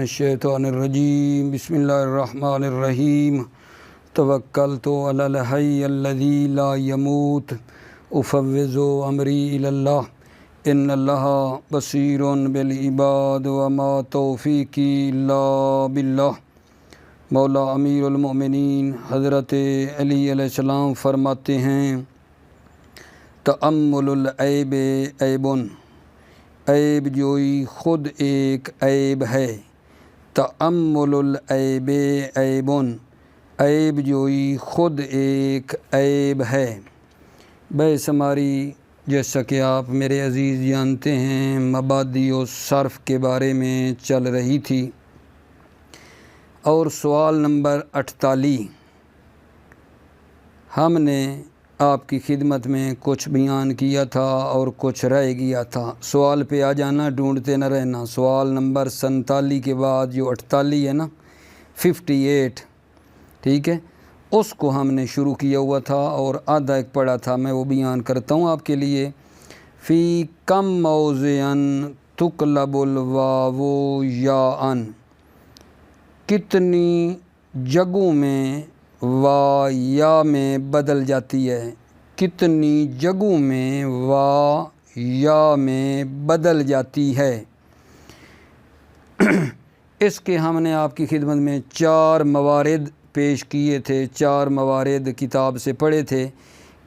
الشیطان الرجیم بسم اللہ الرحمن الرحیم توکلت علی الحی الذی لا یموت افوض امری الی اللہ ان اللہ بصیر بالعباد وما توفیقی الا باللہ۔ مولا امیر المؤمنین حضرت علی علیہ السلام فرماتے ہیں تأمل العیب عیبن، عیب جوئی خود ایک عیب ہے۔ تأمل العیب عیبن، عیب جوئی خود ایک عیب ہے۔ بحث ہماری جیسا کہ آپ میرے عزیز جانتے ہیں مبادی و صرف کے بارے میں چل رہی تھی، اور سوال نمبر 48 ہم نے آپ کی خدمت میں کچھ بیان کیا تھا اور کچھ رہ گیا تھا۔ سوال پہ آ جانا، ڈھونڈتے نہ رہنا۔ سوال نمبر 47 کے بعد جو 48 ہے نا 58، ٹھیک ہے، اس کو ہم نے شروع کیا ہوا تھا اور آدھا ایک پڑھا تھا، میں وہ بیان کرتا ہوں آپ کے لیے۔ فی کم موضعن تقلب الواو یاءن، کتنی جگہوں میں وا یا میں بدل جاتی ہے، کتنی جگہوں میں وا یا میں بدل جاتی ہے۔ اس کے ہم نے آپ کی خدمت میں 4 موارد پیش کیے تھے، 4 موارد کتاب سے پڑھے تھے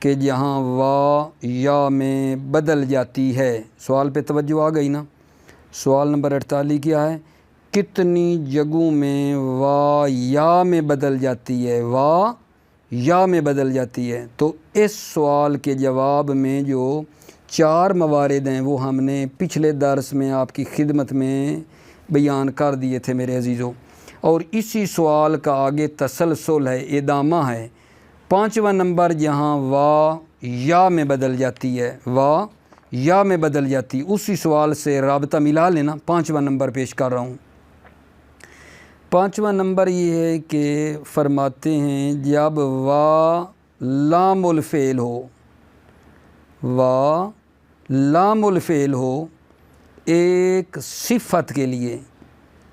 کہ جہاں وا یا میں بدل جاتی ہے۔ سوال پہ توجہ آ گئی نا؟ سوال نمبر 48 کیا ہے؟ کتنی جگہوں میں وا یا میں بدل جاتی ہے، وا یا میں بدل جاتی ہے۔ تو اس سوال کے جواب میں جو 4 موارد ہیں وہ ہم نے پچھلے درس میں آپ کی خدمت میں بیان کر دیے تھے میرے عزیزوں، اور اسی سوال کا آگے تسلسل ہے، ادامہ ہے۔ 5واں نمبر جہاں وا یا میں بدل جاتی ہے، وا یا میں بدل جاتی، اسی سوال سے رابطہ ملا لینا۔ 5واں نمبر پیش کر رہا ہوں۔ 5واں نمبر یہ ہے کہ فرماتے ہیں جب وا لام الفعل ہو، وا لام الفعل ہو ایک صفت کے لیے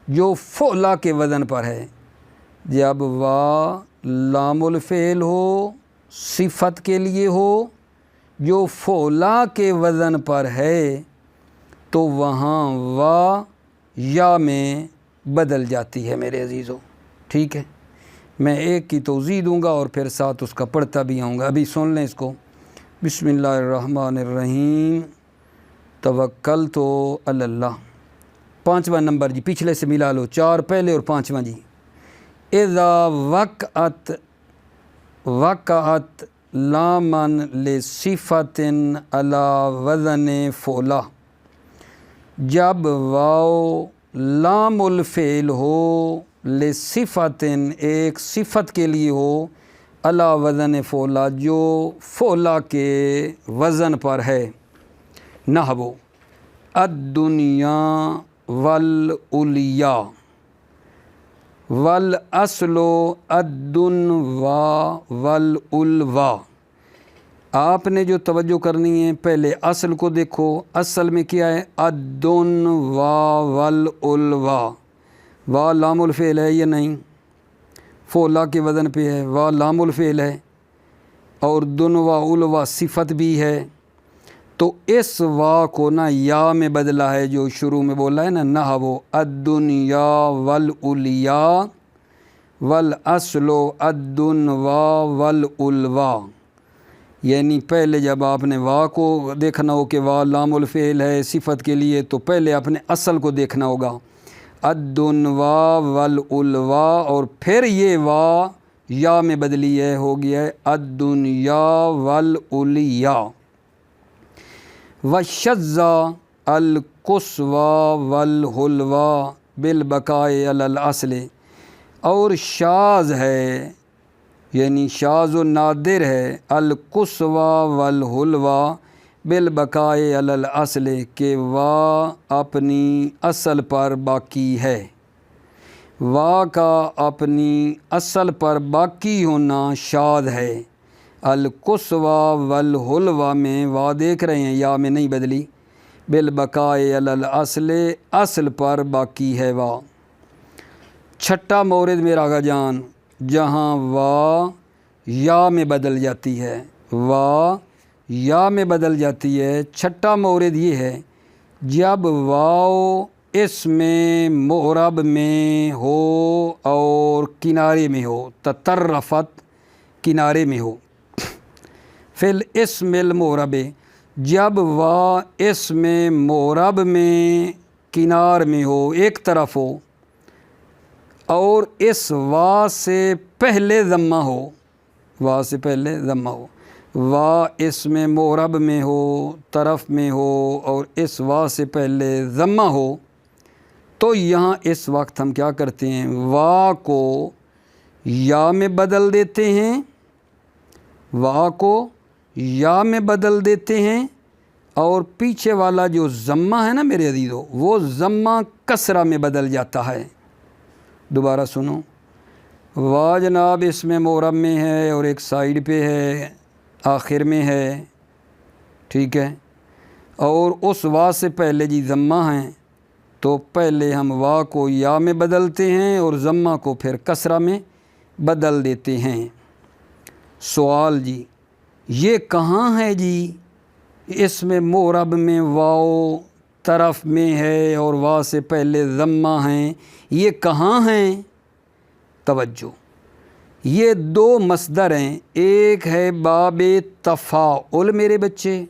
جو فعلا کے وزن پر ہے، جب وا لام الفعل ہو صفت کے لیے ہو جو فعلا کے وزن پر ہے تو وہاں وا یا میں بدل جاتی ہے میرے عزیزوں، ٹھیک ہے۔ میں ایک کی توضیح دوں گا اور پھر ساتھ اس کا پڑھتا بھی آؤں گا۔ ابھی سن لیں اس کو۔ بسم اللہ الرحمن الرحیم توکلت علی اللہ۔ 5واں نمبر جی پچھلے سے ملا لو، 4 پہلے اور 5واں جی۔ اذا وقعت لامن لصفت علی وزن فعلا، جب واو لام الفعل ہو لصفت ایک صفت کے لیے ہو علی وزن فعلا جو فعلا کے وزن پر ہے، نحو الدنیا والعلیا والاصل الدنوا والعلوا۔ آپ نے جو توجہ کرنی ہے پہلے اصل کو دیکھو، اصل میں کیا ہے؟ الدن وا والعلوا، وا لام الفعل ہے یا نہیں؟ فعلا کے وزن پہ ہے، وا لام الفعل ہے اور دن وا علوا صفت بھی ہے، تو اس وا کو نا یا میں بدلا ہے جو شروع میں بولا ہے نا، نحو الدنیا والعلیا والاصل الدنوا والعلوا۔ یعنی پہلے جب آپ نے وا کو دیکھنا ہو کہ وا لام الفعل ہے صفت کے لیے تو پہلے اپنے اصل کو دیکھنا ہوگا، الدنوا والعلوا، اور پھر یہ وا یا میں بدلی ہے، ہو گیا ہے الدنیا والعلیا۔ وشذ القصوى والحلوى بالبقاء علی الاصل، اور شاذ ہے یعنی شاذ و نادر ہے القصوى والحلوى بالبقاء علی الاصل کہ وا اپنی اصل پر باقی ہے، وا کا اپنی اصل پر باقی ہونا شاذ ہے۔ القصوى والحلوى میں وا دیکھ رہے ہیں، یا میں نہیں بدلی، بالبقاء علی الاصل اصل پر باقی ہے وا۔ چھٹا مورد میرا آقا جان جہاں وا یا میں بدل جاتی ہے، وا یا میں بدل جاتی ہے، چھٹا مورد یہ ہے جب واو اسم معرب میں ہو اور کنارے میں ہو، تطرفت کنارے میں ہو، فی الاسم المعرب جب وا اسم معرب میں کنار میں ہو، ایک طرف ہو، اور اس وا سے پہلے ضمہ ہو، وا سے پہلے ضمہ ہو، وا اسم معرب میں ہو، طرف میں ہو، اور اس وا سے پہلے ضمہ ہو، تو یہاں اس وقت ہم کیا کرتے ہیں، وا کو یا میں بدل دیتے ہیں، وا کو یا میں بدل دیتے ہیں، اور پیچھے والا جو ضمہ ہے نا میرے عزیزو، وہ ضمہ کسرہ میں بدل جاتا ہے۔ دوبارہ سنو، وا جناب اسم معرب میں ہے اور ایک سائیڈ پہ ہے، آخر میں ہے، ٹھیک ہے، اور اس وا سے پہلے جی ضمہ ہیں، تو پہلے ہم وا کو یا میں بدلتے ہیں اور ضمہ کو پھر کسرہ میں بدل دیتے ہیں۔ سوال جی، یہ کہاں ہے جی اسم معرب میں واو طرف میں ہے اور وا سے پہلے ضمہ ہیں، یہ کہاں ہیں؟ توجہ، یہ دو مصدر ہیں، ایک ہے باب تفاعل میرے بچے،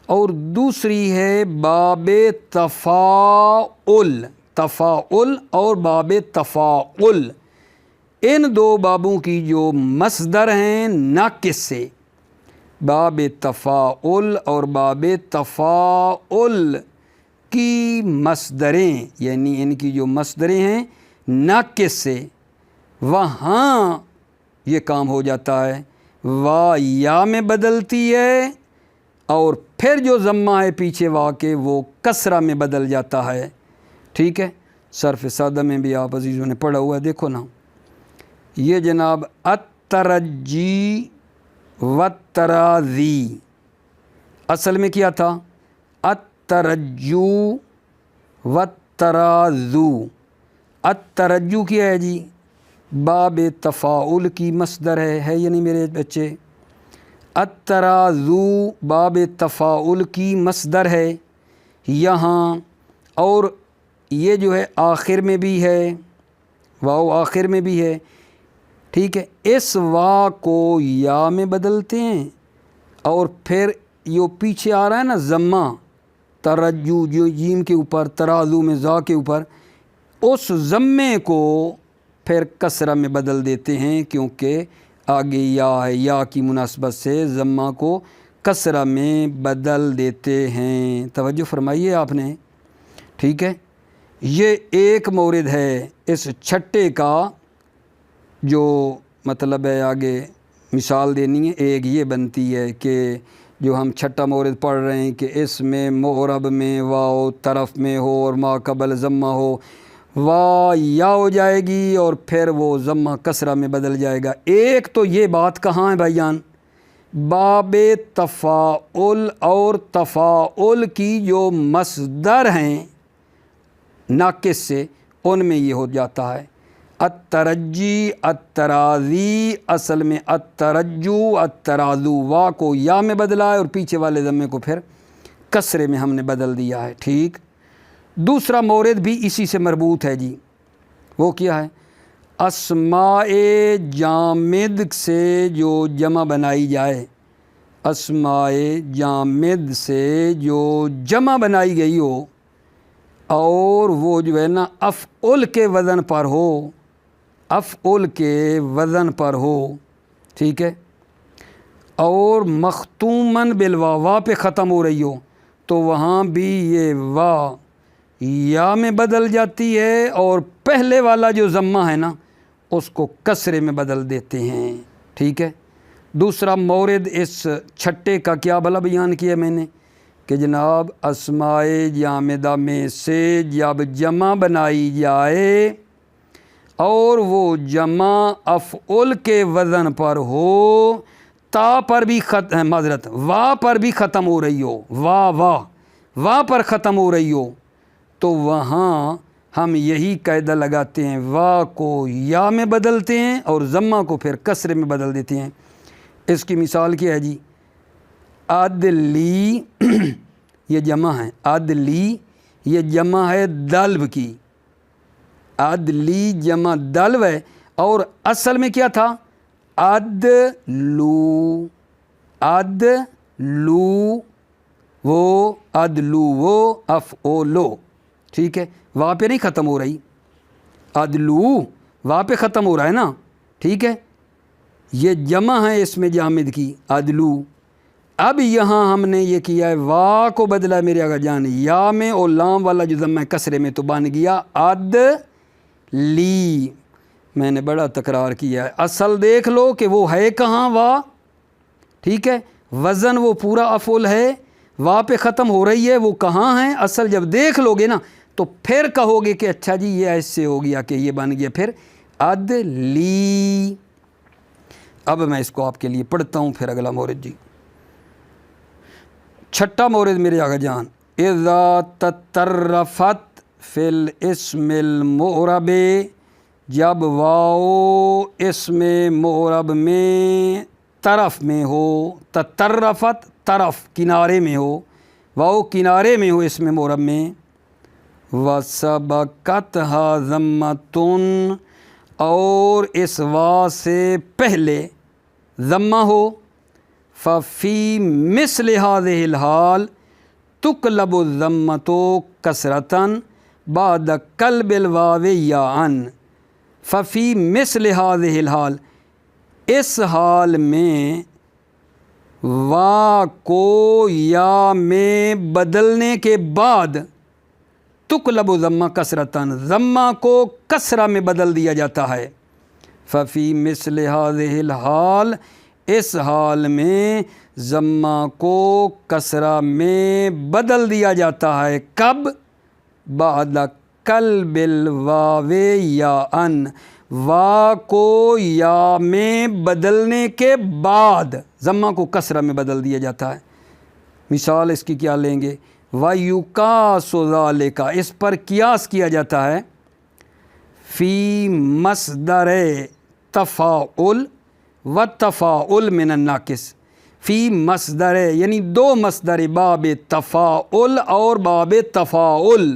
اور دوسری ہے باب تفاعل، تفاعل اور باب تفاعل، ان دو بابوں کی جو مصدر ہیں ناقص سے، باب تفاعل اور باب تفاعل کی مصدریں، یعنی ان کی جو مصدریں ہیں ناقص سے، وہاں یہ کام ہو جاتا ہے، وا یا میں بدلتی ہے اور پھر جو ضمہ ہے پیچھے وا کے وہ کسرہ میں بدل جاتا ہے، ٹھیک ہے۔ صرف سادہ میں بھی آپ عزیزوں نے پڑھا ہوا ہے، دیکھو نا، یہ جناب الترجی والتراضی، اصل میں کیا تھا؟ الترجو والترازو، الترجو کیا ہے جی؟ باب تفاعل کی مصدر ہے یا نہیں میرے بچے؟ الترازو باب تفاعل کی مصدر ہے یہاں، اور یہ جو ہے آخر میں بھی ہے، واو آخر میں بھی ہے، ٹھیک ہے۔ اس وا کو یا میں بدلتے ہیں اور پھر یہ پیچھے آ رہا ہے نا ضمہ، ترجو جو جیم کے اوپر، ترازو میں زا کے اوپر، اس ضمے کو پھر کسرہ میں بدل دیتے ہیں، کیونکہ آگے یا ہے، یا کی مناسبت سے ضمہ کو کسرہ میں بدل دیتے ہیں۔ توجہ فرمائیے آپ نے، ٹھیک ہے۔ یہ ایک مورد ہے اس چھٹے کا جو مطلب ہے، آگے مثال دینی ہے، ایک یہ بنتی ہے کہ جو ہم چھٹا مورد پڑھ رہے ہیں کہ اس میں معرب میں واو طرف میں ہو اور ما قبل ضمہ ہو، وا یا ہو جائے گی اور پھر وہ ضمہ کسرہ میں بدل جائے گا۔ ایک تو یہ بات کہاں ہے بھائی جان؟ باب تفاعل اور تفاعل کی جو مصدر ہیں ناقص سے، ان میں یہ ہو جاتا ہے۔ الترجی الترازی، اصل میں الترجو الترازو، وا کو یا میں بدلا ہے اور پیچھے والے ضمے کو پھر کسرے میں ہم نے بدل دیا ہے، ٹھیک۔ دوسرا مورد بھی اسی سے مربوط ہے جی، وہ کیا ہے؟ اسماء جامد سے جو جمع بنائی جائے، اسماء جامد سے جو جمع بنائی گئی ہو اور وہ جو ہے نا افعل کے وزن پر ہو، افعل کے وزن پر ہو، ٹھیک ہے، اور مختوماً بالواو پہ ختم ہو رہی ہو، تو وہاں بھی یہ وا یا میں بدل جاتی ہے اور پہلے والا جو ضمہ ہے نا اس کو کسرے میں بدل دیتے ہیں، ٹھیک ہے۔ دوسرا مورد اس چھٹے کا کیا بھلا بیان کیا میں نے کہ جناب اسماء جامدہ میں سے جب جمع بنائی جائے اور وہ جمع افعل کے وزن پر ہو، تا پر بھی معذرت وا پر بھی ختم ہو رہی ہو، وا پر ختم ہو رہی ہو، تو وہاں ہم یہی قاعدہ لگاتے ہیں، وا کو یا میں بدلتے ہیں اور ضمہ کو پھر کسرے میں بدل دیتے ہیں۔ اس کی مثال کیا ہے جی؟ عدلی یہ جمع ہے، عدلی یہ جمع ہے دلو کی، عدلی جمع دلو ہے، اور اصل میں کیا تھا؟ عدلو، عدلو وہ، عدلو وہ، افعولو، ٹھیک ہے؟ واں پہ نہیں ختم ہو رہی، عدلو واں پہ ختم ہو رہا ہے نا، ٹھیک ہے؟ یہ جمع ہے اس میں جامد کی، عدلو۔ اب یہاں ہم نے یہ کیا ہے، وا کو بدلا ہے میرے آقا جان یا میں، اور لام والا جو ضمہ ہے کسرے میں، تو بن گیا عدلی۔ میں نے بڑا تکرار کیا ہے، اصل دیکھ لو کہ وہ ہے کہاں وا، ٹھیک ہے؟ وزن وہ پورا افعول ہے، وا پہ ختم ہو رہی ہے، وہ کہاں ہے اصل؟ جب دیکھ لو گے نا تو پھر کہو گے کہ اچھا جی یہ ایسے ہو گیا کہ یہ بن گیا پھر عدلی۔ اب میں اس کو آپ کے لیے پڑھتا ہوں، پھر اگلا مورد جی، چھٹا مورد میرے آقا جان، اذا تطرفت فی الاسم المعرب، جب واو اسم معرب میں طرف میں ہو، تطرفت طرف کنارے میں ہو، واو کنارے میں ہو اسم معرب میں، وسبقتها ضمۃ، اور اس وا سے پہلے ضمہ ہو، ففی مثل هذه الحال تقلب الضمۃ کسرۃ بعد قلب الواو یاء، ففی مثل هذه الحال، اس حال میں وا کو یا میں بدلنے کے بعد تقلب ضمہ کسرتاً، ضمہ کو کسرہ میں بدل دیا جاتا ہے، ففی مثل هذه الحال، اس حال میں ضمہ کو کسرہ میں بدل دیا جاتا ہے، کب؟ بعد قلب الواو یاء، وا کو یا میں بدلنے کے بعد ضمہ کو کسرہ میں بدل دیا جاتا ہے۔ مثال اس کی کیا لیں گے؟ وَيُقَاسُ ذَلِكَ، اس پر قیاس کیا جاتا ہے، فی مصدر تفاعل و تفاعل من الناقص، فی مصدر یعنی دو مصدر، باب تفاعل اور باب تفاعل،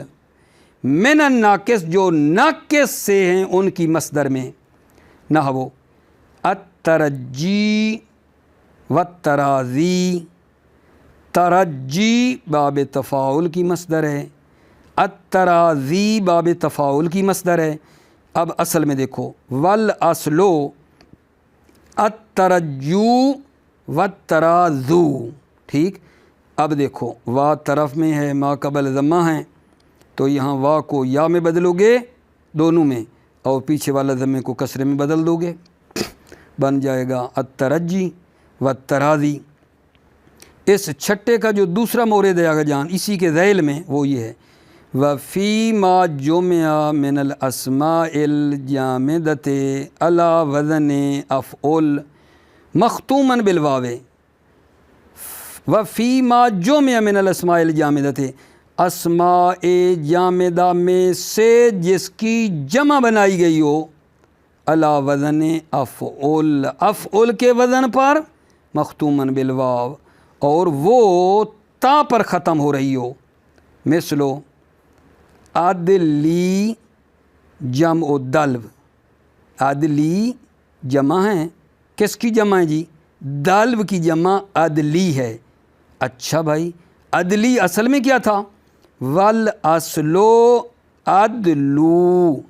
من الناقص جو ناقص سے ہیں ان کی مصدر میں، نحو الترجی والتراضی، ترجی باب تفاعل کی مصدر ہے، التراضی باب تفاعل کی مصدر ہے۔ اب اصل میں دیکھو، والاصل الترجو والترازو، ٹھیک؟ اب دیکھو وا طرف میں ہے، ما قبل ضمہ ہیں، تو یہاں وا کو یا میں بدلو گے دونوں میں، اور پیچھے والا ضمے کو کسرے میں بدل دو گے، بن جائے گا الترجی والتراضی۔ اس چھٹے کا جو دوسرا مورد ہے آگا جان اسی کے ذیل میں، وہ یہ ہے، وفی ما جمع من الاسماء الجامدۃ علی وزن افعل مختوما بالواو، وفی ما جمع من الاسماء الجامدۃ، اسماء جامدہ میں سے جس کی جمع بنائی گئی ہو، علی وزن افعل، افعل کے وزن پر، مختوما بالواو، اور وہ تا پر ختم ہو رہی ہو، مثلو عدلی جمع دلو، عدلی جمع ہیں، کس کی جمع ہے جی؟ دلو کی جمع عدلی ہے۔ اچھا بھائی، عدلی اصل میں کیا تھا؟ والاصلو عدلو،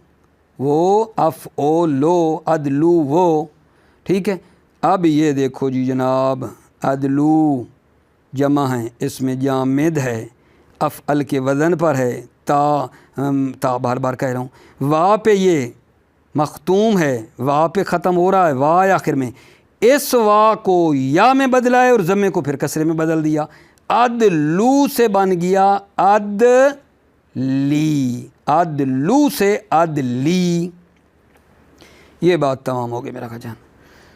وہ افعولو، عدلو وہ، ٹھیک ہے؟ اب یہ دیکھو جی جناب، عدلو جمع ہیں، اس میں جامد ہے، افعل کے وزن پر ہے، تا بار بار کہہ رہا ہوں، وا پہ یہ مختوم ہے، وا پہ ختم ہو رہا ہے، وا آخر میں، اس وا کو یا میں بدلا ہے اور ضمے کو پھر کسرے میں بدل دیا، عدلو سے بن گیا عدلی، عدلو سے عدلی۔ یہ بات تمام ہو گئی میرا خجان۔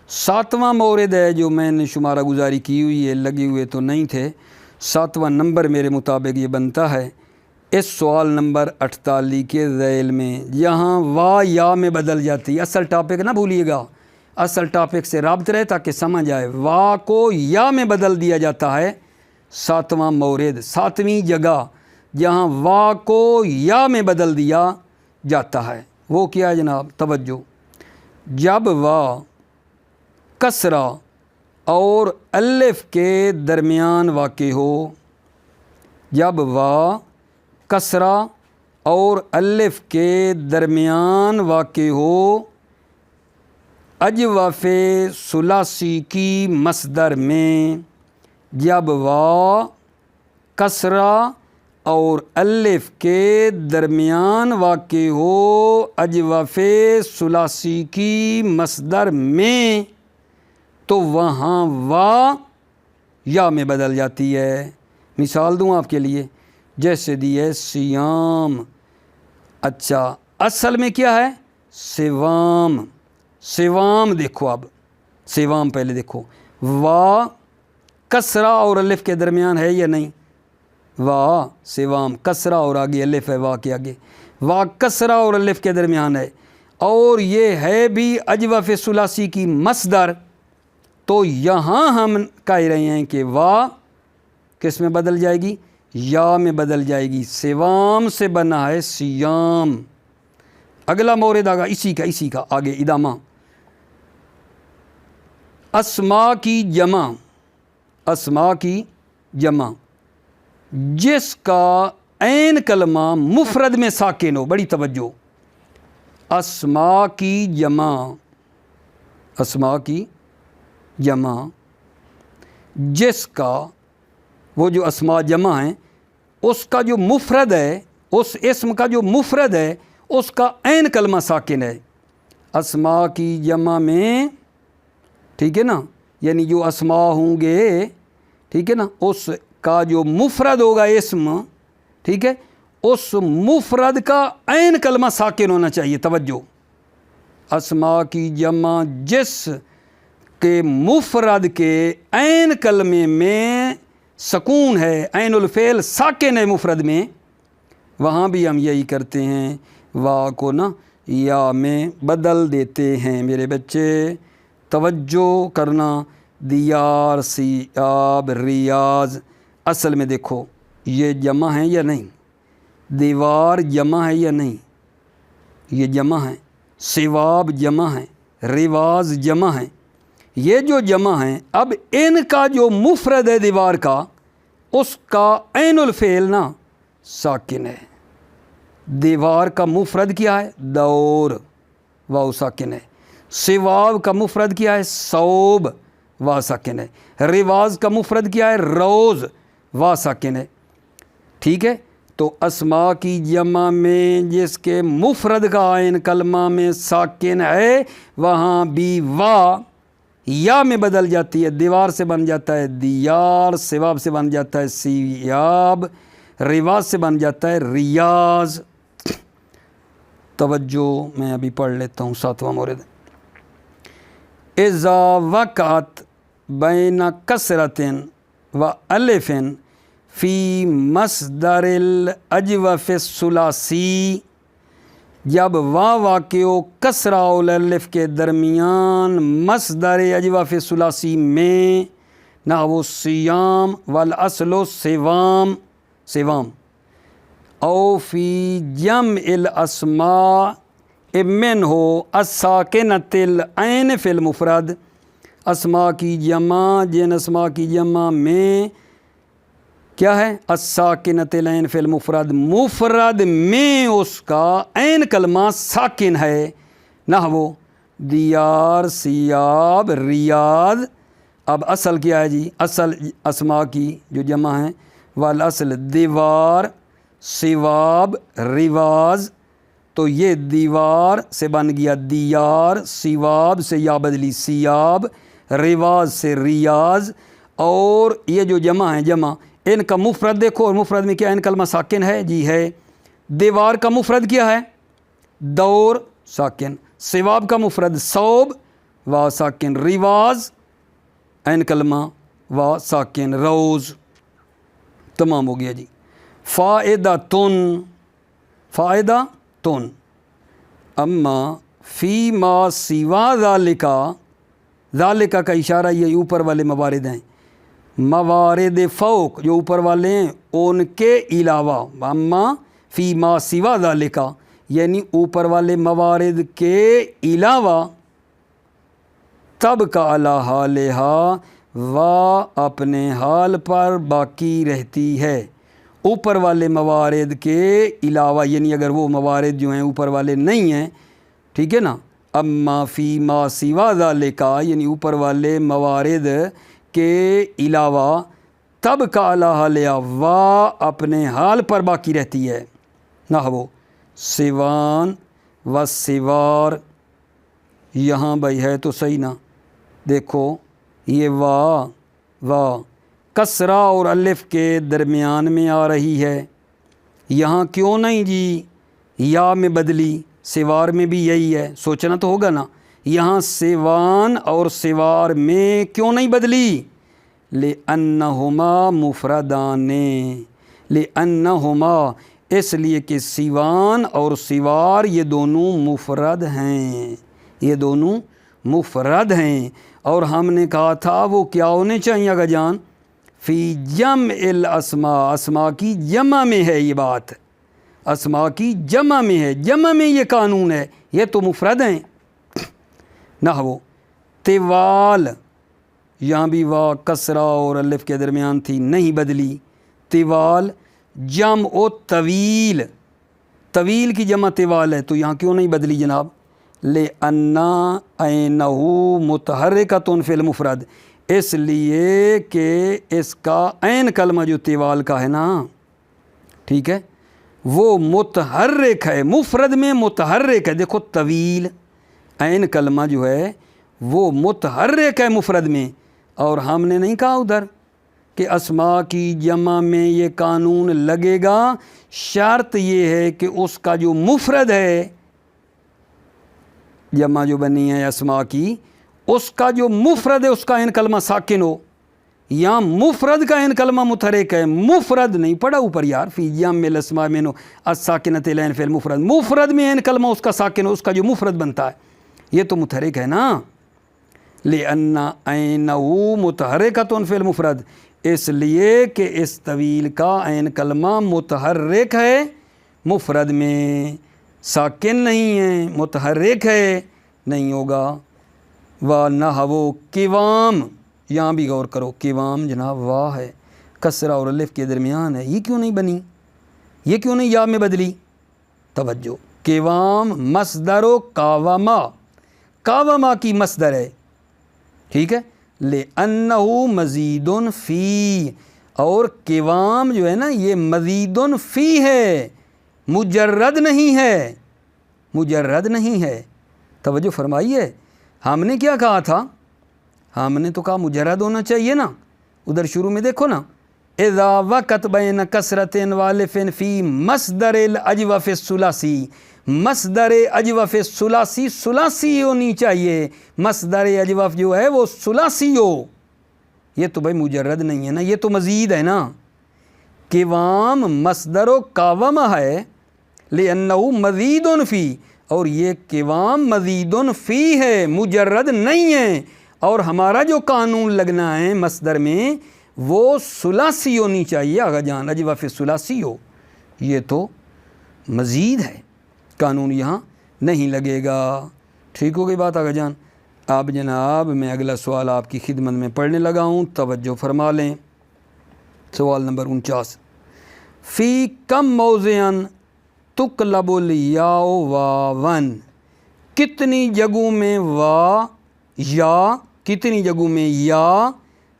ساتواں مورد ہے جو میں نے شمارہ گزاری کی ہوئی ہے، لگے ہوئے تو نہیں تھے، ساتواں نمبر میرے مطابق یہ بنتا ہے، اس سوال نمبر 48 کے ذیل میں یہاں وا یا میں بدل جاتی ہے. اصل ٹاپک نہ بھولیے گا, اصل ٹاپک سے رابط رہے تاکہ سمجھ آئے. وا کو یا میں بدل دیا جاتا ہے. 7واں مورد, 7ویں جگہ جہاں وا کو یا میں بدل دیا جاتا ہے وہ کیا ہے جناب؟ توجہ. جب وا کسرہ اور الف کے درمیان واقع ہو, جب وا کسرہ اور الف کے درمیان واقع ہو اجوف ثلاثی کی مصدر میں. جب وا کسرہ اور الف کے درمیان واقع ہو اجوف ثلاثی کی مصدر میں تو وہاں وا یا میں بدل جاتی ہے. مثال دوں آپ کے لیے, جیسے دی ہے سیام. اچھا اصل میں کیا ہے؟ سوام. سوام دیکھو, اب سوام پہلے دیکھو, وا کسرہ اور الف کے درمیان ہے یا نہیں؟ وا سوام, کسرہ اور آگے الف ہے وا کے آگے. وا کسرہ اور الف کے درمیان ہے اور یہ ہے بھی اجوف ثلاثی کی مصدر. تو یہاں ہم کہہ رہے ہیں کہ وا کس میں بدل جائے گی؟ یا میں بدل جائے گی. سوام سے بنا ہے سیام. اگلا مورد آگا اسی کا آگے ادامہ. اسماء کی جمع, اسماء کی جمع جس کا عین کلمہ مفرد میں ساکن ہو. بڑی توجہ. اسماء کی جمع, اسماء کی جمع جس کا, وہ جو اسماء جمع ہیں اس کا جو مفرد ہے, اس اسم کا جو مفرد ہے اس کا عین کلمہ ساکن ہے. اسماء کی جمع میں, ٹھیک ہے نا, یعنی جو اسماء ہوں گے, ٹھیک ہے نا, اس کا جو مفرد ہوگا اسم, ٹھیک ہے, اس مفرد کا عین کلمہ ساکن ہونا چاہیے. توجہ. اسماء کی جمع جس کے مفرد کے عین کلمے میں سکون ہے, عین الفعل ساکن ہے مفرد میں, وہاں بھی ہم یہی کرتے ہیں, وا کو نا یا میں بدل دیتے ہیں. میرے بچے توجہ کرنا. دیار, سیاب, ریاض, اصل میں دیکھو یہ جمع ہیں یا نہیں؟ دیوار جمع ہے یا نہیں؟ یہ جمع ہیں. سواب جمع ہیں, رواز جمع ہیں. یہ جو جمع ہیں, اب ان کا جو مفرد ہے دیوار کا, اس کا عین الفعل نا ساکن ہے. دیوار کا مفرد کیا ہے؟ دور, واو ساکن ہے. سواب کا مفرد کیا ہے؟ صوب, وا ساکن ہے. رواز کا مفرد کیا ہے؟ روز, وا ساکن ہے. ٹھیک ہے, تو اسماء کی جمع میں جس کے مفرد کا عین کلمہ میں ساکن ہے وہاں بھی وا یا میں بدل جاتی ہے. دیوار سے بن جاتا ہے دیار, سواب سے بن جاتا ہے سیاب, رواز سے بن جاتا ہے ریاض. توجہ, میں ابھی پڑھ لیتا ہوں 7واں مورد. اذا وقعت بین کسرۃ و الف فی مصدر الاجوف الثلاثی, جب وا واقع ہو کسرہ اور الف کے درمیان مصدر اجوف ثلاثی میں, نحو سیام والاصل سوام, سوام, او فی جمع الاسماء منہ الساکنۃ العین فی المفرد, اسماء کی جمع جن اسماء کی جمع میں کیا ہے؟ الساکنۃ العین فی المفرد, مفرد میں اس کا عین کلمہ ساکن ہے. نحو دیار, سیاب, ریاض. اب اصل کیا ہے جی؟ اصل اسماء کی جو جمع ہیں, والاصل دیوار, سواب, رواز. تو یہ دیوار سے بن گیا دیار, سواب سے یا بدلی سیاب, رواز سے ریاض. اور یہ جو جمع ہیں, جمع ان کا مفرد دیکھو, اور مفرد میں کیا عین کلمہ ساکن ہے؟ جی ہے. دیوار کا مفرد کیا ہے؟ دور, ساکن. سواب کا مفرد صوب, وا ساکن. رواز عین کلمہ وا ساکن, روز. تمام ہو گیا جی. فائدتن، فائدتن، اما فی ما سوا ذالکا، ذالکا کا اشارہ یہ اوپر والے موارد ہیں، موارد فوق جو اوپر والے ہیں ان کے علاوہ، اما فی ما سوا ذالکا یعنی اوپر والے موارد کے علاوہ، تب کا علی حالہا وہ اپنے حال پر باقی رہتی ہے۔ اوپر والے موارد کے علاوہ یعنی اگر وہ موارد جو ہیں اوپر والے نہیں ہیں، ٹھیک ہے نا، اما فی ما سوا ذالکا یعنی اوپر والے موارد کے علاوہ، تب کا علی حالہا وہ اپنے حال پر باقی رہتی ہے۔ نحو سوان و سوار، یہاں بھائی ہے تو صحیح نا، دیکھو یہ وا کسرہ اور الف کے درمیان میں آ رہی ہے، یہاں کیوں نہیں جی یا میں بدلی؟ سوار میں بھی یہی ہے، سوچنا تو ہوگا نا، یہاں سیوان اور سوار میں کیوں نہیں بدلی؟ لِأَنَّهُمَا مُفْرَدَانِ، لِأَنَّهُمَا اس لیے کہ سیوان اور سوار یہ دونوں مفرد ہیں، یہ دونوں مفرد ہیں، اور ہم نے کہا تھا وہ کیا ہونے چاہیے آگا جان؟ فی جمع الاسماء، اسماء کی جمع میں ہے یہ بات، اسماء کی جمع میں ہے، جمع میں یہ قانون ہے، یہ تو مفرد ہیں۔ نحو طوال، یہاں بھی وا کسرہ اور الف کے درمیان تھی، نہیں بدلی، طوال جمع و طویل، طویل کی جمع طوال ہے، تو یہاں کیوں نہیں بدلی جناب؟ لِأَنَّ عَيْنَهُ مُتَحَرِّكَةٌ فِي الْمُفْرَد، اس لیے کہ اس کا عین کلمہ جو طوال کا ہے نا، ٹھیک ہے، وہ متحرک ہے، مفرد میں متحرک ہے۔ دیکھو طویل عین کلمہ جو ہے وہ متحرک ہے مفرد میں، اور ہم نے نہیں کہا ادھر کہ اسماء کی جمع میں یہ قانون لگے گا، شرط یہ ہے کہ اس کا جو مفرد ہے، جمع جو بنی ہے اسماء کی، اس کا جو مفرد ہے اس کا عین کلمہ ساکن ہو۔ یہاں مفرد کا عین کلمہ متحرک ہے، مفرد نہیں پڑھا اوپر یار، فی جمع الاسماء منہ الساکنۃ العین فی المفرد، مفرد میں عین کلمہ اس کا ساکن ہو، اس کا جو مفرد بنتا ہے، یہ تو متحرک ہے نا۔ لِأَنَّ عَيْنَهُ مُتَحَرِّكَةٌ فِي الْمُفْرَد، اس لیے کہ اس طویل کا عین کلمہ متحرک ہے مفرد میں، ساکن نہیں ہے، متحرک ہے، نہیں ہوگا۔ وَنَحْوُ قِوام، یہاں بھی غور کرو، قوام جناب واہ ہے، کسرہ اور الف کے درمیان ہے، یہ کیوں نہیں بنی؟ یہ کیوں نہیں یا میں بدلی؟ توجہ، قوام مصدر و قاوما، قاوما کی مصدر ہے، ٹھیک ہے، لِأَنَّهُ مزید فی، اور قوام جو ہے نا یہ مزید فی ہے، مجرد نہیں ہے، مجرد نہیں ہے۔ توجہ فرمائیے، ہم نے کیا کہا تھا؟ ہم نے تو کہا مجرد ہونا چاہیے نا، ادھر شروع میں دیکھو نا، اذا وقت بین کسرت والف فی مصدر الاجوف الثلاثی، مصدر اجوف ثلاثی، ثلاثی ہونی چاہیے، مصدر اجوف جو ہے وہ ثلاثی ہو، یہ تو بھائی مجرد نہیں ہے نا، یہ تو مزید ہے نا۔ قوام مصدر و قاوم ہے، لِأَنَّهُ مزید فی، اور یہ قوام مزید فی ہے، مجرد نہیں ہے، اور ہمارا جو قانون لگنا ہے مصدر میں وہ ثلاثی ہونی چاہیے آگا جان، اجوف ثلاثی ہو، یہ تو مزید ہے، قانون یہاں نہیں لگے گا۔ ٹھیک ہو گئی بات آگا جان؟ اب جناب میں اگلا سوال آپ کی خدمت میں پڑھنے لگا ہوں، توجہ فرما لیں۔ سوال نمبر 49، فی کم موضع تقلب الیاء واون، کتنی جگہوں میں وا یا، کتنی جگہوں میں یا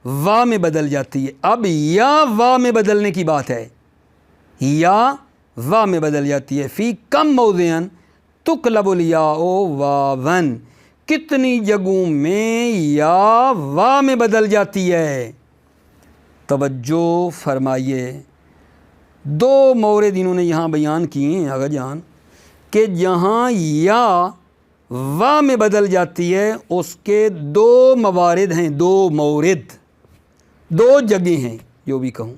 وا میں بدل جاتی ہے؟ اب یا وا میں بدلنے کی بات ہے، یا وا میں بدل جاتی ہے۔ فی کم موضع تقلب الیاء واون، کتنی جگہوں میں یا وا میں بدل جاتی ہے؟ توجہ فرمائیے، دو مورد انہوں نے یہاں بیان کیے ہیں آگا جان، کہ جہاں یا وا میں بدل جاتی ہے اس کے دو موارد ہیں، دو مورد، دو جگہیں ہیں، جو بھی کہوں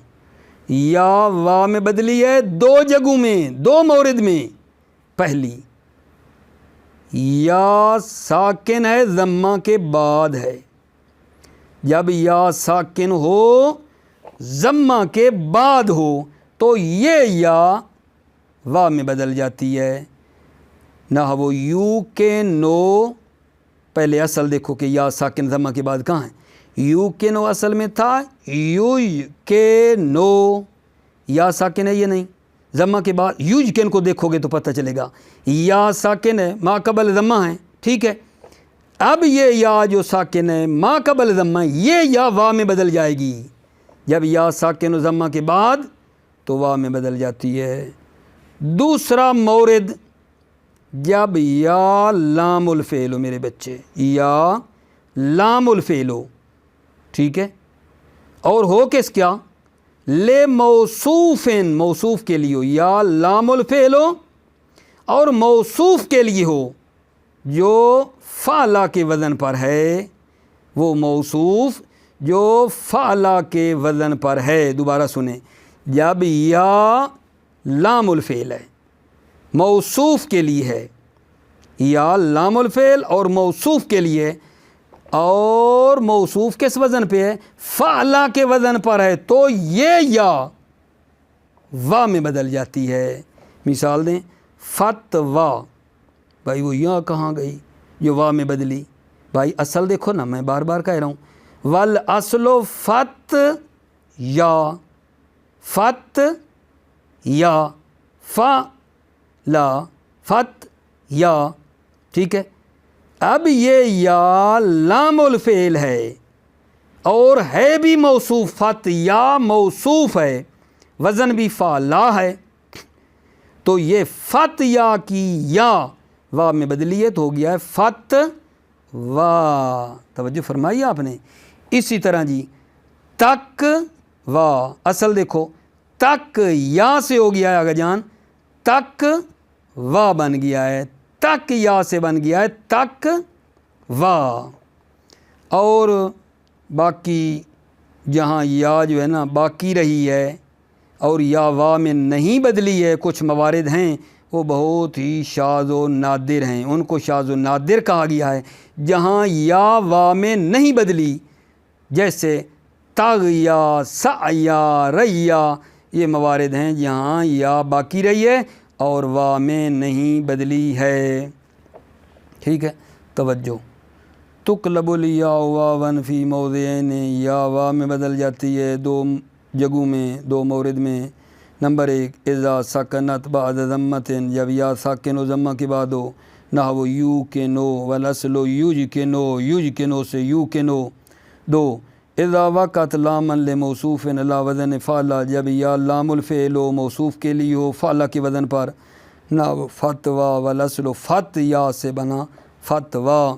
یا وا میں بدلی ہے دو جگہوں میں، دو مورد میں۔ پہلی یا ساکن ہے ضمہ کے بعد ہے، جب یا ساکن ہو ضمہ کے بعد ہو تو یہ یا وا میں بدل جاتی ہے۔ نحو یو کے نو، پہلے اصل دیکھو کہ یا ساکن ضمہ کے بعد کہاں ہے، یو کے نو اصل میں تھا یو کے نو، یا ساکن ہے یہ نہیں، ضمہ کے بعد یوج کن کو دیکھو گے تو پتہ چلے گا یا ساکن ہے ما قبل ضمہ ہے، ٹھیک ہے۔ اب یہ یا جو ساکن ہے ما قبل ضمہ یہ یا وا میں بدل جائے گی، جب یا ساکن و ضمہ کے بعد تو وا میں بدل جاتی ہے۔ دوسرا مورد جب یا لام الفعل ہو، میرے بچے، یا لام الفعل ہو، ٹھیک ہے، اور ہو کس کیا، لے موصوفن، موصوف کے لیے ہو، یا لام الفعل ہو اور موصوف کے لیے ہو جو فعلا کے وزن پر ہے، وہ موصوف جو فعلا کے وزن پر ہے۔ دوبارہ سنیں، جب یا لام الفعل ہے، موصوف کے لیے ہے، یا لام الفعل اور موصوف کے لیے، اور موصوف کس وزن پہ ہے، فعلا کے وزن پر ہے، تو یہ یا وا میں بدل جاتی ہے۔ مثال دیں، فتوا، بھائی وہ یا کہاں گئی جو وا میں بدلی، بھائی اصل دیکھو نا، میں بار بار کہہ رہا ہوں، والاصل فت یا، فت یا، فا لا، فت یا، ٹھیک ہے۔ اب یہ یا لام الفعل ہے اور ہے بھی موصوف، فت یا موصوف ہے، وزن بھی فعلا ہے، تو یہ فت یا کی یا وا میں بدلی ہے تو ہو گیا ہے فت وا۔ توجہ فرمائی آپ نے۔ اسی طرح جی تک وا، اصل دیکھو تک یا سے ہو گیا ہے آگا جان، تک وا بن گیا ہے، تک یا سے بن گیا ہے تک وا۔ اور باقی جہاں یا جو ہے نا باقی رہی ہے اور یا وا میں نہیں بدلی ہے، کچھ موارد ہیں وہ بہت ہی شاذ و نادر ہیں، ان کو شاذ و نادر کہا گیا ہے جہاں یا وا میں نہیں بدلی، جیسے تغیا، سعیا، ریا، یہ موارد ہیں جہاں یا باقی رہی ہے اور وا میں نہیں بدلی ہے، ٹھیک ہے۔ توجہ، تقلب الیا واون فی موضعین، یا وا میں بدل جاتی ہے دو جگہوں میں، دو مورد میں۔ نمبر ایک، اذا سکنت بعد ضمۃ، جب یا ساکن و ضمہ کے بعد ہو، نحو یو کے نو، والاصل یوج کے نو، یوج کے نو سے یو کے نو۔ دو، اذا وقت لامن لموصوف علی وزن فعلا، جب یا لام الفعل ہو موصوف کے لیے ہو فعلا کے وزن پر، نحو فتوا، والاصل فت یا سے بنا فتوا،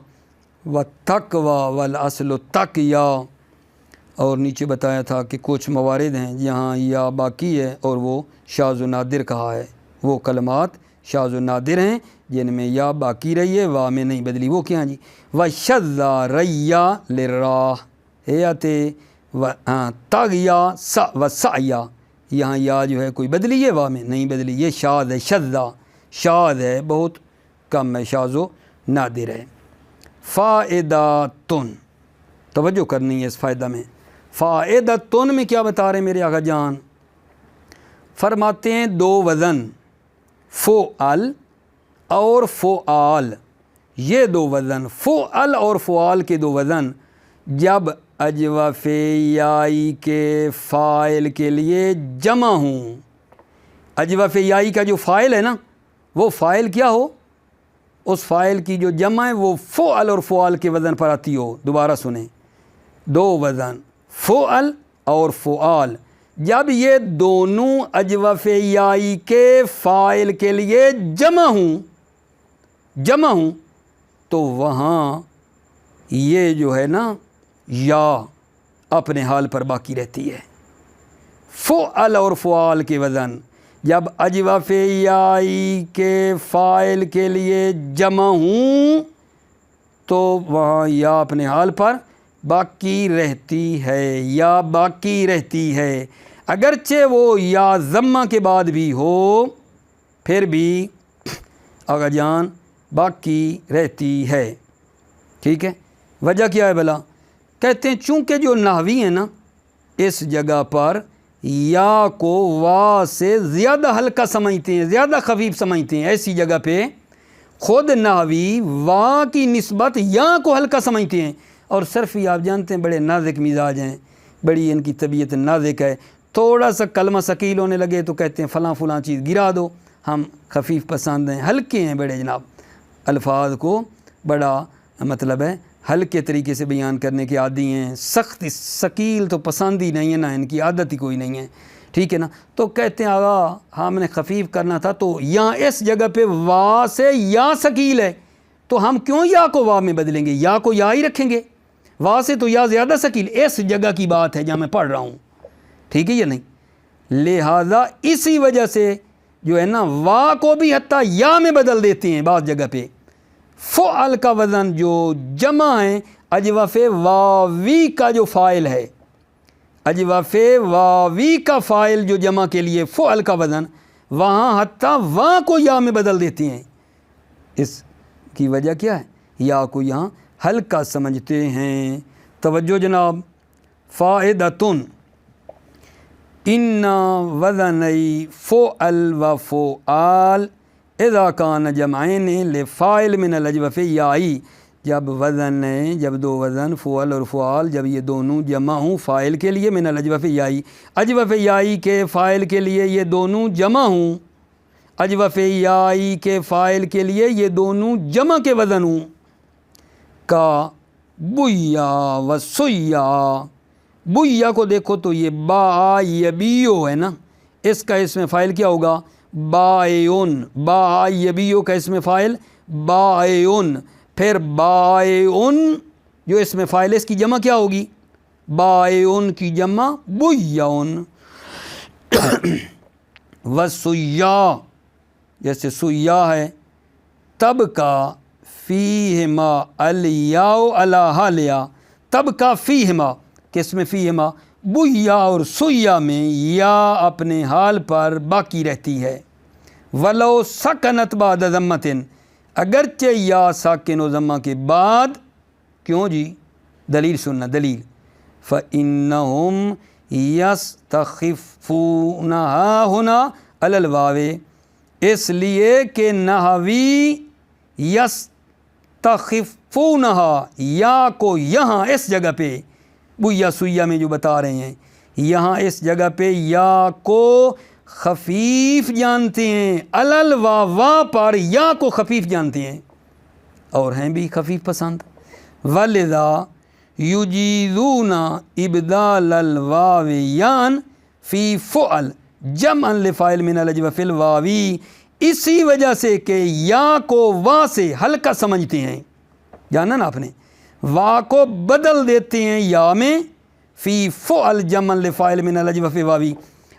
و تقوا، والاصل تقیا۔ اور نیچے بتایا تھا کہ کچھ موارد ہیں جہاں یا باقی ہے اور وہ شاذ و نادر کہا ہے، وہ کلمات شاذ و نادر ہیں جن میں یا باقی رہی ہے وا میں نہیں بدلی، وہ کیا ہیں جی، وشذا ریا لراہ، تغیا و سعیا، یہاں یا جو ہے کوئی بدلی ہے وا میں نہیں بدلی، یہ شاذ ہے، شذا شاذ ہے، بہت کم ہے، شاذ و نادر ہے۔ فائداتن، توجہ کرنی ہے اس فائدہ میں۔ فائداتن میں کیا بتا رہے ہیں میرے آقا جان، فرماتے ہیں دو وزن فعل اور فعال، یہ دو وزن فعل اور فعال کے دو وزن جب اجوف یائی کے فاعل کے لیے جمع ہوں، اجوف یائی کا جو فاعل ہے نا وہ فاعل کیا ہو، اس فاعل کی جو جمع ہے وہ فعل اور فعال کے وزن پر آتی ہو۔ دوبارہ سنیں، دو وزن فعل اور فعال جب یہ دونوں اجوف یائی کے فاعل کے لیے جمع ہوں تو وہاں یہ جو ہے نا یا اپنے حال پر باقی رہتی ہے۔ فعل اور فعال کے وزن جب اجوف یائی کے فاعل کے لیے جمع ہوں تو وہاں یا اپنے حال پر باقی رہتی ہے، یا باقی رہتی ہے۔ اگرچہ وہ یا ضمہ کے بعد بھی ہو پھر بھی آغا جان باقی رہتی ہے۔ ٹھیک ہے، وجہ کیا ہے بھلا؟ کہتے ہیں چونکہ جو نحوی ہیں نا اس جگہ پر یا کو وا سے زیادہ ہلکا سمجھتے ہیں، زیادہ خفیف سمجھتے ہیں، ایسی جگہ پہ خود نحوی وا کی نسبت یا کو ہلکا سمجھتے ہیں۔ اور صرفی آپ جانتے ہیں بڑے نازک مزاج ہیں، بڑی ان کی طبیعت نازک ہے، تھوڑا سا کلمہ ثقیل ہونے لگے تو کہتے ہیں فلاں فلاں چیز گرا دو، ہم خفیف پسند ہیں، ہلکے ہیں بڑے جناب، الفاظ کو بڑا مطلب ہے ہلکے طریقے سے بیان کرنے کے عادی ہیں، سخت ثقیل تو پسند ہی نہیں ہے، نہ ان کی عادت ہی کوئی نہیں ہے۔ ٹھیک ہے نا، تو کہتے ہیں آغا ہم نے خفیف کرنا تھا تو یہاں اس جگہ پہ وا سے یا ثقیل ہے تو ہم کیوں یا کو وا میں بدلیں گے، یا کو یا ہی رکھیں گے، وا سے تو یا زیادہ ثقیل، اس جگہ کی بات ہے جہاں میں پڑھ رہا ہوں۔ ٹھیک ہے یا نہیں؟ لہٰذا اسی وجہ سے جو ہے نا وا کو بھی حتیٰ یا میں بدل دیتے ہیں بعض جگہ پہ۔ فعل کا وزن جو جمع ہے اجوف واوی کا جو فاعل ہے، اجوف واوی کا فاعل جو جمع کے لیے فعل کا وزن، وہاں حتیٰ وا کو یا میں بدل دیتے ہیں۔ اس کی وجہ کیا ہے؟ یا کو یہاں ہلکا سمجھتے ہیں۔ توجہ جناب، فائدتن ان وزنی فعل و فعال اذا کان جمعین لفاعل من الاجوف یائی، جب وزن ہے، جب دو وزن فعل اور فعال جب یہ دونوں جمع ہوں فاعل کے لیے من الاجوف یائی، اجوف یائی کے فاعل کے لیے یہ دونوں جمع ہوں، اجوف یائی کے فاعل کے لیے یہ دونوں جمع کے وزن ہوں، کا بویا و سویا۔ بویا کو دیکھو تو یہ با یبیو ہے نا، اس کا اس میں فاعل کیا ہوگا؟ بائیون، با یبیو کا اس میں فاعل بائیون، پھر بائیون جو اس میں فاعل اس کی جمع کیا ہوگی؟ بائیون کی جمع بویون۔ وسویا جیسے سویا ہے، تب کا فیہما الیاء علی حالیا، تب کا فیہما کس میں فیہما بویا اور سویا میں یا اپنے حال پر باقی رہتی ہے۔ ولو سکنت بعد ضمۃ، اگرچہ یا ساکن و ضمہ کے بعد، کیوں جی؟ دلیل سننا، دلیل فإنہم یستخفونہا ہنا علی الواو، اس لیے کہ نحوی یستخفونہا یا کو یہاں اس جگہ پہ بویا سویا میں جو بتا رہے ہیں، یہاں اس جگہ پہ یا کو خفیف جانتے ہیں، علل وا پر یا کو خفیف جانتے ہیں اور ہیں بھی خفیف پسند۔ ولذا یجیزون ابدال الواو یان فی فعل جمعا لفاعل من الاجوف الواوی، اسی وجہ سے کہ یا کو وا سے ہلکا سمجھتے ہیں، جانا نا آپ نے، وا کو بدل دیتے ہیں یا میں، فی فعل جمع لفاعل من الاجوف واوی،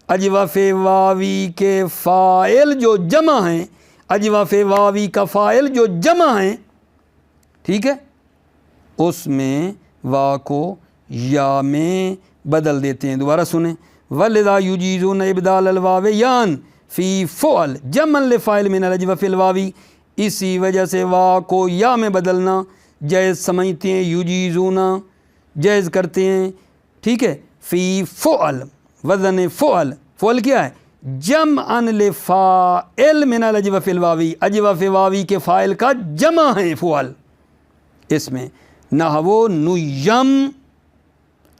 اجوف واوی کے فاعل جو جمع ہیں، اجوف واوی کا فاعل جو جمع ہیں، ٹھیک ہے، اس میں وا کو یا میں بدل دیتے ہیں۔ دوبارہ سنیں، وَلِذَا يُجِيزُونَ إِبْدَالَ الْوَاوِ یان فی فعل جمع لفاعل من الاجوف الواوی، اسی وجہ سے وا کو یا میں بدلنا جائز سمجھتے ہیں، یجیزون جائز کرتے ہیں، ٹھیک ہے، فی فعل وزن فعل، فعل کیا ہے؟ جمعا لفاعل من الاجوف الواوی، اجوف واوی کے فاعل کا جمع ہے فعل، اس میں نحو نیم،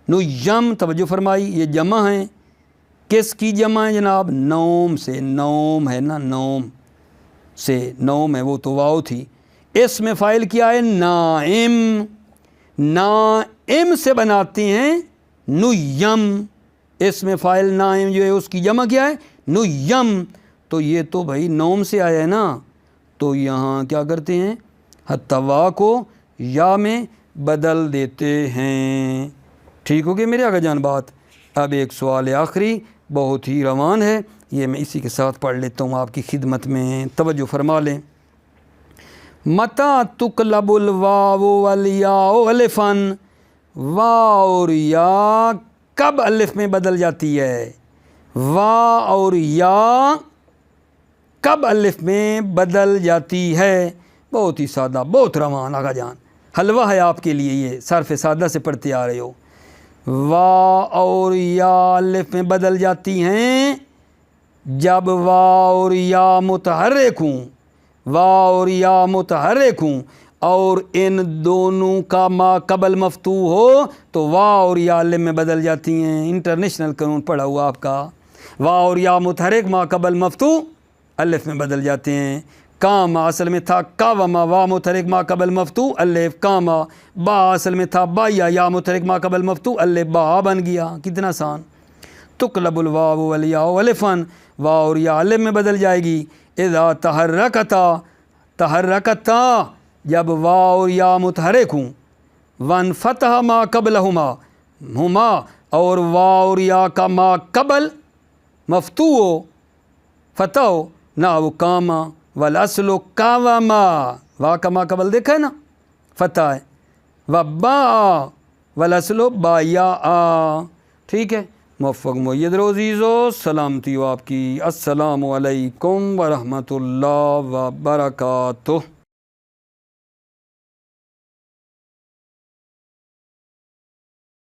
نیم توجہ فرمائی، یہ جمع ہیں، کس کی جمع ہے جناب؟ نوم سے، نوم ہے نا، نوم سے، نوم ہے وہ تو واو تھی، اس میں فاعل کیا ہے؟ نائم، نائم سے بناتے ہیں نیم، اس میں فاعل نائم جو ہے اس کی جمع کیا ہے؟ نیم، تو یہ تو بھائی نوم سے آیا ہے نا، تو یہاں کیا کرتے ہیں؟ حتی وا کو یا میں بدل دیتے ہیں۔ ٹھیک ہو گئی میرے آقا جان بات؟ اب ایک سوال آخری بہت ہی روان ہے، یہ میں اسی کے ساتھ پڑھ لیتا ہوں آپ کی خدمت میں، توجہ فرما لیں۔ متا تقلب الواو والیاء الفن، واو اور یا کب الف میں بدل جاتی ہے؟ وا اور یا کب الف میں بدل جاتی ہے؟ بہت ہی سادہ، بہت روان آقا جان، حلوہ ہے آپ کے لیے، یہ صرف سادہ سے پڑھتے آ رہے ہو۔ وا اور یا الف میں بدل جاتی ہیں جب وا اور یا متحرک ہوں، وا اور یا متحرک ہوں اور ان دونوں کا ما قبل مفتوح ہو تو وا اور یا الف میں بدل جاتی ہیں۔ انٹرنیشنل قانون پڑھا ہوا آپ کا، وا اور یا متحرک ما قبل مفتوح الف میں بدل جاتے ہیں۔ کاما اصل میں تھا کاوما، وا متحرک ما قبل مفتوح الف کاما، با اصل میں تھا بایا، یا متحرک ما قبل مفتوح الف با بن گیا۔ کتنا آسان۔ تقلب الواو والیاء الفا، وا اور یا الف میں بدل جائے گی۔ اذا تحرکتا، تحرکتا جب وا اور یا متحرک ہوں، وانفتح ما قبلہما، ہما اور وا اور یا کا ما قبل مفتوح ہو، فتح ہو، نحو کاما والاصل کاوما، وا کا ما قبل دیکھا ہے نا فتح ہے، وبا والاصل بایا، ٹھیک ہے۔ موفق مؤید رہو عزیزو، سلامتی ہو آپ کی۔ السلام علیکم ورحمۃ اللہ وبرکاتہ۔